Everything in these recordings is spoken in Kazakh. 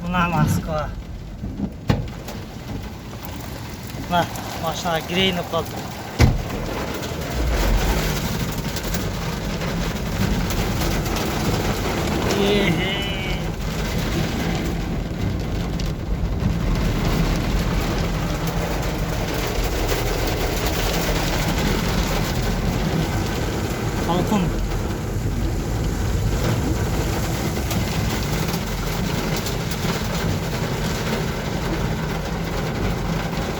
Мына Москва. Мына машинаға кірейін деп қалдым. Алтын.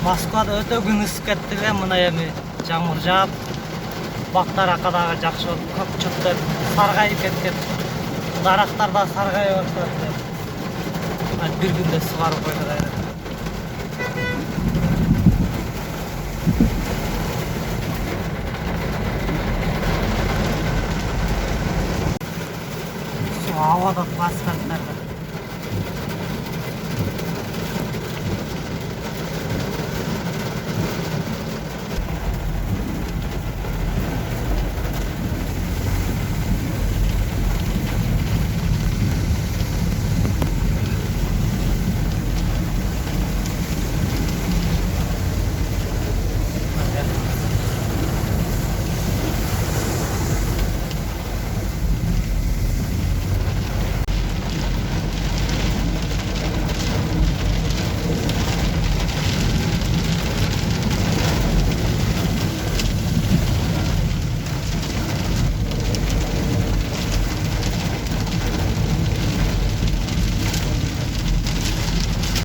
Москвада өтө күн ысып кетти эле, мына эми жамгыр жаап, бактар акадагы жакшы болуп, көк чөптөр саргайып кеткен. Дарактар да саргая баштады. Бир күндө сугарып койду кайра. Havada asfaltlarda.